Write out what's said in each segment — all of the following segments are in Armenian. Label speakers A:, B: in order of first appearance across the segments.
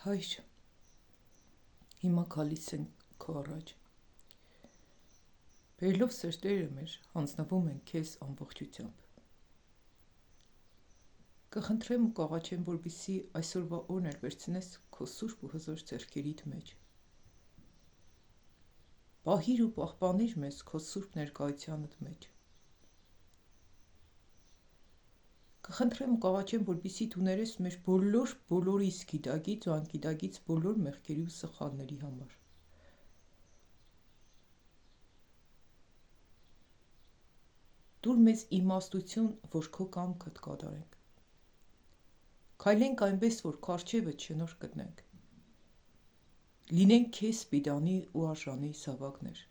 A: Հայր, հիմա գալիս ենք քո առաջ, բերելով սրտերը մեր, հանձնվում ենք քեզ ամբողջությամբ։ Կխնդրեմ ու կաղաչեմ, որպեսզի այսօրվա օրն էլ վերցնես քո սուրբ ու հզոր ձեռքերիդ մեջ։ Պահիր ու պահպանիր մեզ քո սուրբ ներկայությանդ մեջ։ Կխնդրեմ ու կաղաչեմ, որպեսզի դու ներես մեր բոլորիս գիտակից ու անգիտակից բոլոր մեղքերի ու սխալների համար։ Տուր մեզ իմաստություն, որ քո կամքդ կատարենք։ Քայլենք այնպես, որ քո առջևդ շնորհ գտնենք։ Լինենք քեզ սպիտանի ու արժանի զավակներ։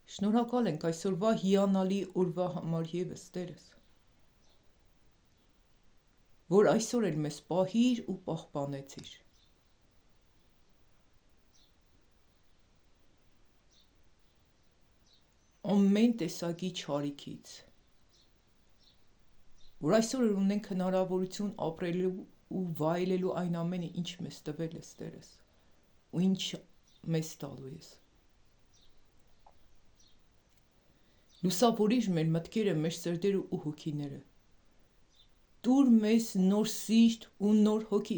A: Շնորհակալ ենք այսօրվա հիանալի օրվա համար ևս, Տերս, որ այսօր էլ մեզ պահիր ու պահպանեցիր։ Ամեն տեսակի չարիքից, որ այսօր էլ ունենք հնարավորություն ապրելու ու վայելելու այն ամենը, ինչ մեզ տվել ես, Տերս, ու ինչ մեզ տալու ես։ Լուսավորիր մեր մտքերը, մեր սրտերը ու հոգիները։ Տուր մեզ նոր սիրտ ու նոր հոգի,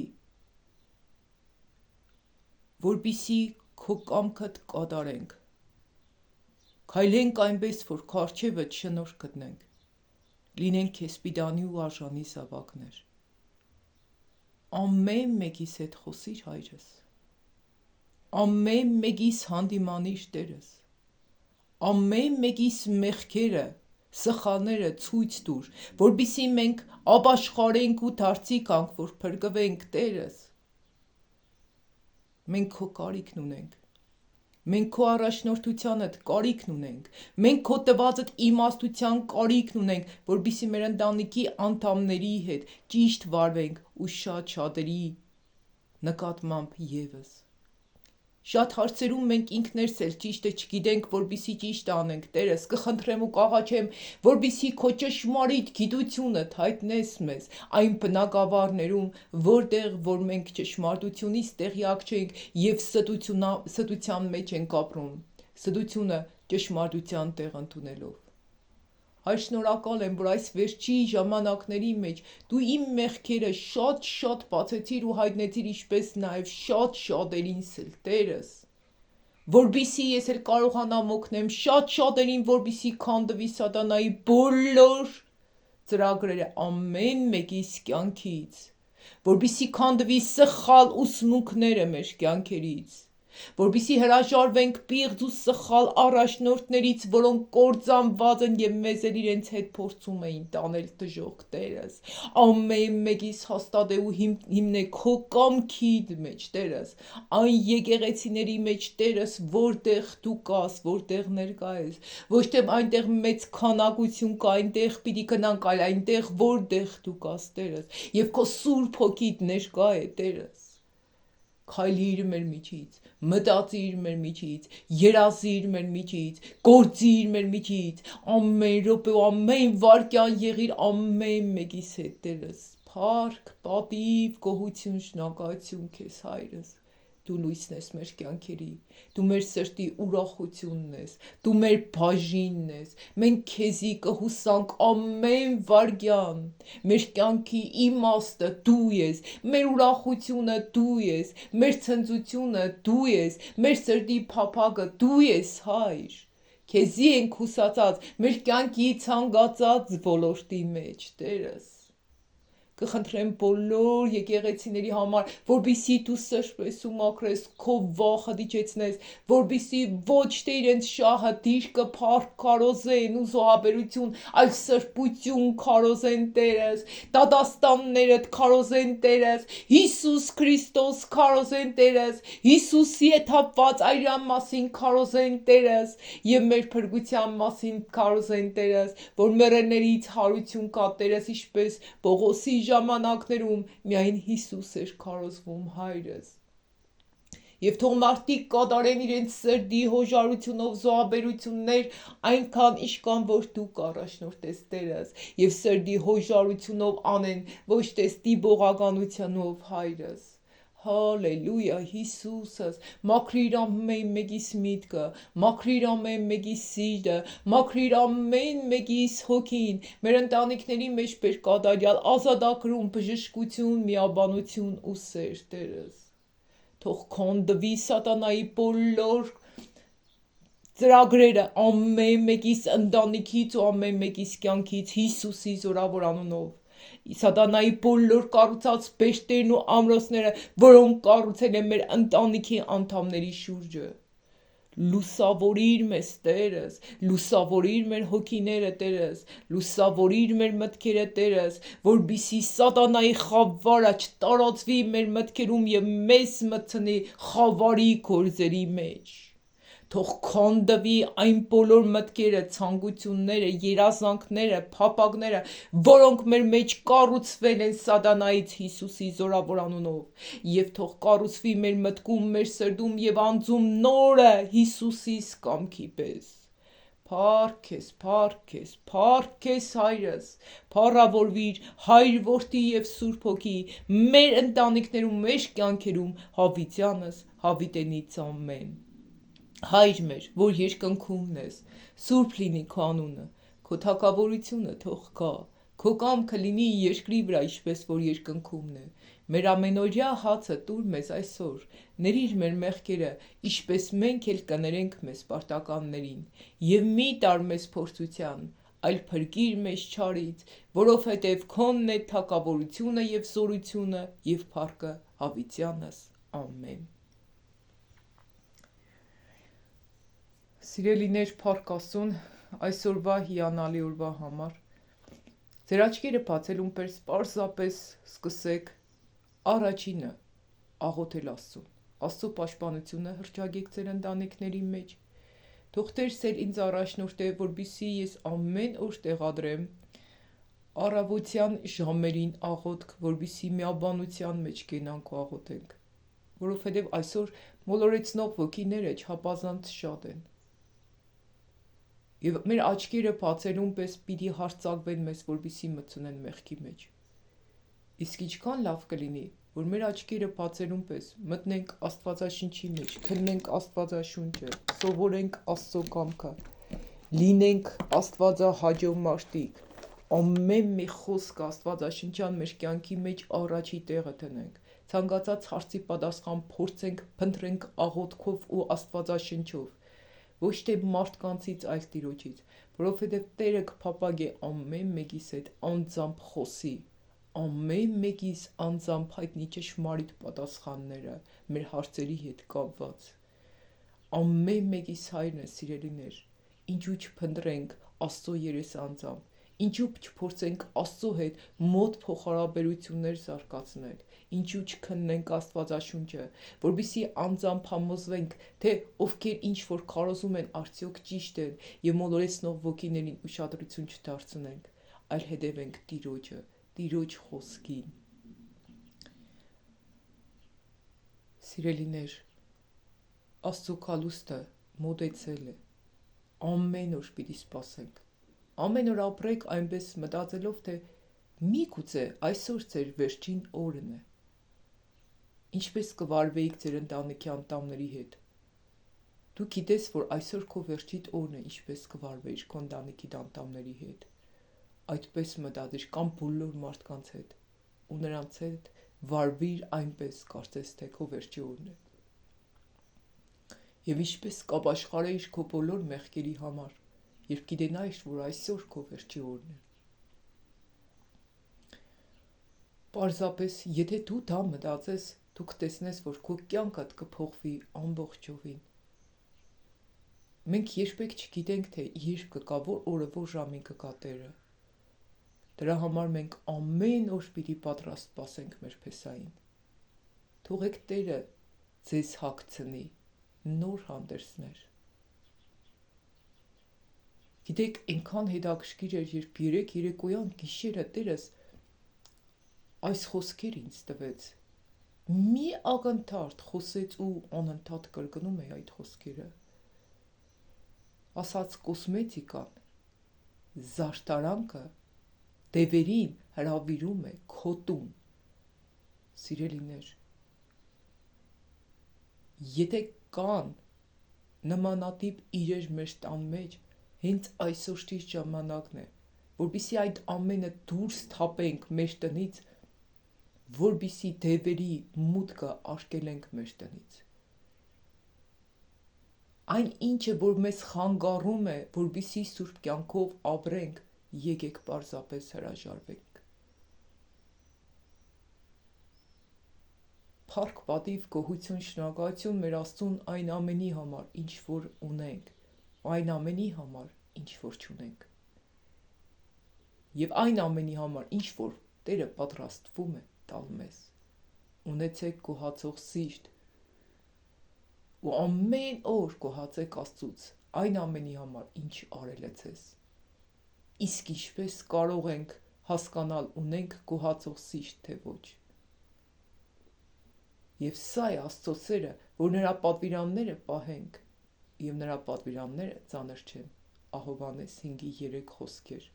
A: որպեսզի քո կամքդ կատարենք։ Քայլենք այնպես, որ քո առջևդ շնորհ գտնենք։ Լինենք քեզ սպիտանի ու արժանի զավակներ։ Ամեն մեկիս հետ խոսիր, Հայրս։ Ամեն մեկիս հանդիմանիր, Տերս։ Ամեն մեկիս մեղքերը, սխալները ցույց տուր, որպեսզի մենք ապաշխարենք ու դարձի գանք, որ փրկվենք, Տերս։ Մենք քո կարիքն ունենք։ Մենք քո առաջնորդությանդ կարիքն ունենք։ Մենք քո տվածդ իմաստության կարիքն ունենք, որպեսզի մեր ընտանիքի անդամների հետ ճիշտ վարվենք ու շատ-շատերի նկատմամբ ևս։ Շատ հարցերում մենք ինքներս էլ ճիշտը չգիտենք, որպեսզի ճիշտ անենք, Տերս, կխնդրեմ ու կաղաչեմ, որպեսզի քո ճշմարիտ գիտությունդ հայտնես մեզ այն բնակավարներում, որտեղ որ մենք ճշմարտությունից տեղյակ չենք և ստության մեջ ենք ապրում, ստությունը ճշմարտության տեղ ընդունելով։ Հայր, շնորհակալ եմ, որ այս վերջի ժամանակների մեջ դու իմ մեղքերը շատ բացեցիր ու հայտնեցիր, ինչպես նաև շատ-շատերին էլ, Տերս, որպեսզի ես էլ կարողանամ օգնեմ շատ-շատերին, որպեսզի քանդվի սատանայի բոլոր ծրագրերը ամեն մեկիս կյանքից, որպեսզի քանդվի սխալ ուսմունքները մեր կյանքերից, որպեսզի հրաժարվենք պիղծ ու սխալ առաջնորդներից, որոնք կործանված են և մեզ էլ իրենց հետ փորձում էին տանել դժոխք, Տերս, ամեն մեկիս հաստատե ու հիմնե քո կամքիդ մեջ, Տերս, այն եկեղեցիների մեջ, Տերս, որտեղ դու կաս, որտեղ ներկա ես, ոչ թե այնտեղ մեծ քանակություն կա, այնտեղ պիտի գնանք, այլ այնտեղ, որտեղ դու կաս, Տերս, և քո Սուրբ Հոգիդ ներկա է, Տերս։ Քայլիր մեր միջից, մտածիր մեր միջից, երազիր մեր միջից, գործիր մեր միջից, ամեն րոպե ու ամեն վայրկյան եղիր ամեն մեկիս հետ, Տերս, փառք, պատիվ, գոհություն, շնորհակալություն քեզ, Հայրս, դու լույսն ես մեր կյանքերի, դու մեր սրտի ուրախությունն ես, դու մեր բաժինն ես, մենք քեզի կհուսանք ամեն վայրկյան, մեր կյանքի իմաստը դու ես, մեր ուրախությունը դու ես, մեր ցնծությունը դու ես, մեր սրտի փափագը դու ես, Հայր, քեզի ենք հուսացած մեր կյանքի ցանկացած ոլորտի մեջ, Տերս, կխնդրեմ բոլոր եկեղեցիների համար, որպեսզի դու սրբես ու մաքրես, քո վախը դիջեցնես, որպեսզի ոչ թե իրենց շահը, դիրքը, փառք քարոզեն ու զոհաբերություն, այլ սրբություն քարոզեն, Տերս, դատաստաններդ քարոզեն, Տերս, Հիսուս Քրիստոս քարոզեն, Տերս, Հիսուսի հետ հապված այրան մասին քարոզեն, Տերս, և մեր փրկության մասին քարոզեն, Տերս, որ մեռելներից հարություն կա, Տերս, ինչպես Պողոսի ժամանակներում միայն Հիսուս էր քարոզվում, Հայրս, Եվ թող մարդիկ կատարեն իրենց սրտի հոժարությունով զոհաբերություններ այնքան իշքան, որ դու կառաջնորդես Տերս, եւ սրտի հոժարությունով անեն, ոչ թե ստիպողականությանով, Հայրս։ Հալելույա, Հիսուսս, մաքրիր ամեն մեկիս միտքը, մաքրիր ամեն մեկիս սիրտը, մաքրիր ամեն մեկիս հոգին, մեր ընտանիքների մեջ բեր կատարյալ ազատագրում, բժշկություն, միաբանություն ու սեր, Տերս։ Թող քանդվի սատանայի բոլոր ծրագրերը ամեն մեկիս ընտանիքից ու ամեն մեկիս կյանքից Հիսուսի զորավոր անունով։ Սատանայի բոլոր կառուցած բեշտերն ու ամրոցները, որոնք կառուցել են մեր ընտանիքի անդամների շուրջը։ Լուսավորիր մեզ, Տերս, լուսավորիր մեր հոգիները, Տերս, լուսավորիր մեր մտքերը, Տերս, որպեսզի սատանայի խավարը չտարածվի մեր մտքերում եւ մեզ մտցնի խավարի գործերի մեջ։ Թող քանդվի այն բոլոր մտքերը, ցանկությունները, երազանքները, փափագները, որոնք մեր մեջ կառուցվել են սատանայից Հիսուսի զորավոր անունով, եւ թող կառուցվի մեր մտքում, մեր սրտում եւ անձում նորը Հիսուսիս կամքի պես։ Փառքես, փառքես, փառքես Հայրս, փառավորվիր Հայր, Որդի եւ Սուրբ Հոգի, մեր ընտանիքներում, մեր կյանքերում, հավիտյանս, հավիտենից ամեն։ Հայր մեր, որ երկնքումն ես, սուրբ լինի քո անունը, քո թագավորությունը թող գա, քո կամքը լինի երկրի վրա, ինչպես որ երկնքումն է։ Մեր ամենօրյա հացը տուր մեզ այսօր, ների՛ր մեր մեղքերը, ինչպես մենք էլ կներենք մեզ պարտականներին, եւ մի տար մեզ փորձության, այլ փրկիր մեզ չարից, որովհետեւ քոնն է թագավորությունը եւ զորությունը եւ փառքը հավիտյանս։ Ամեն։ Սիրելիներ, փառք Աստծուն այսօրվա հիանալի օրվա համար։ Ձեր աչքերը բացելուն պես պարզապես սկսեք առաջինը աղոթել Աստծուն։ Աստծո պաշտպանությունը հռչակեք ձեր ընտանիքների մեջ։ Թող Տեր սեր ինձ առաջնորդե, որպեսզի ես ամեն օր տեղադրեմ առավոտյան ժամերին աղոթք, որպեսզի միաբանության մեջ գնանք ու աղոթենք, որովհետև այսօր մոլորեցնող ոգիները չափազանց շատ են։ Եվ մեր աչքերը բացելուն պես պիտի հարցակվեն մեզ, որպեսզի մտցնեն մեղքի մեջ։ Իսկ ինչքան լավ կլինի, որ մեր աչքերը բացելուն պես մտնենք Աստվածաշնչի մեջ, քննենք Աստվածաշունչը, սովորենք Աստծո կամքը, լինենք Աստվածահաճո մարդիկ, ամեն մի խոսքը Աստվածաշնչյան մեր կյանքի մեջ առաջի տեղը տնենք, ցանկացած հարցի պատասխան փորձենք փնտրենք աղոթքով ու Աստվածաշնչով, ոչ թե մարդկանցից, այլ Տիրոջից, որովհետև Տերը կփափագի ամեն մեկիս հետ անձամբ խոսի, ամեն մեկիս անձամբ հայտնի ճշմարիտ պատասխանները մեր հարցերի հետ կապված։ Ամեն մեկիս Հայրն է, սիրելիներ, ինչու չփնտրենք Աստծո երես անձամբ, ինչու չփորձենք Աստծո հետ մոտ փոխհարաբերություններ զարգացնել, ինչու չքննենք Աստվածաշունչը, որպեսզի անձամբ համոզվենք, թե ովքեր ինչ-որ քարոզում են արդյոք ճիշտ են եւ մոլորեցնող ոգիներին ուշադրություն չդարձնենք, այլ հետևենք Տիրոջը, Տիրոջ խոսքին։ Սիրելիներ, Աստծո կալուստը մոտեցել է, ամեն օր պիտի սպասենք, ամեն օր ապրեք այնպես մտածելով, թե միգուցե այսօր ձեր վերջին օրն է։ Ինչպես կվարվեիք ձեր ընտանիքի անդամների հետ։ Դու գիտես, որ այսօր քո վերջին օրն է, ինչպես կվարվեիր քո ընտանիքի անդամների հետ։ Այդպես մտածիր կամ բոլոր մարդկանց հետ ու նրանց հետ վարվիր այնպես, կարծես թե քո վերջի օրն է։ Եվ ինչպես կապաշխարեիր քո բոլոր մեղքերի համար, երբ գիտենայիր, որ այսօր քո վերջի օրն է։ Պարզապես, եթե դու դա մտածես, դու կտեսնես, որ քո կյանքդ կփոխվի ամբողջովին։ Մենք երբեք չգիտենք, թե երբ կգա, որ օրը, որ ժամին կգա Տերը։ Դրա համար մենք ամեն օր պիտի պատրաստ սպասենք մեր փեսային։ Թողեք Տերը ձեզ հագցնի նոր հանդերձներ։ Գիտեք, այնքան հետաքրքիր էր, երբ երեկոյան գիշերը Տերս այս խոսքեր ինձ տվեց, մի ակնթարթ խոսեց ու անընդհատ կրկնում է այդ խոսքերը։ Ասաց կոսմետիկան, զարդարանքը դևերին հրավիրում է քո տուն։ Սիրելիներ, եթե կան նմանատիպ իրեր մեր տան մեջ, հենց այսօր ճիշտ ժամանակն է, որպեսզի այդ ամենը դուրս թափենք մեր տնից, որպեսզի դևերի մուտքը արգելենք մեր տնից։ Այն ինչը, որ մեզ խանգարում է, որպեսզի սուրբ կյանքով ապրենք, եկեք պարզապես հրաժարվենք։ Փառք, պատիվ, գոհություն, շնորհակալություն մեր Աստծուն այն ամենի համար, ինչ որ ունենք, այն ամենի համար, ինչ որ չունենք։ Եվ այն ամենի համար, ինչ որ Տերը պատրաստվում է տալ մեզ։ Ունեցեք գոհացող սիրտ ու ամեն օր գոհացեք Աստծուց այն ամենի համար, ինչ արել է ձեզ։ Իսկ ինչպես կարող ենք հասկանալ ունենք գոհացող սիրտ, թե ոչ։ Եվ սա է Աստծո սերը, որ նրա պատվիրանները պահենք, և նրա պատվիրանները ծանր չեն։ Ահովհաննես 5:3 խոսքեր։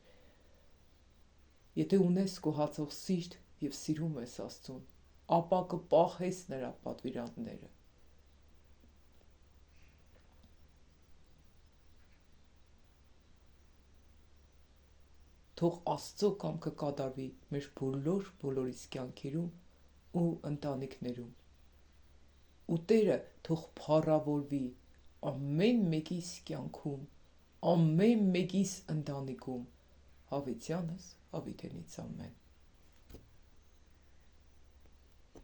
A: Եթե ունես գոհացող սիրտ և սիրում ես Աստծուն, ապա կպահես նրա պատվիրանները։ Թող Աստծո կամքը կատարվի մեր բոլորիս կյանքերում ու ընտանիքներում։ Ու Տերը թող փառավորվի ամեն մեկիս կյանքում, ամեն մեկիս ընտանիքում, հավիտյանս հավիտենից ամեն։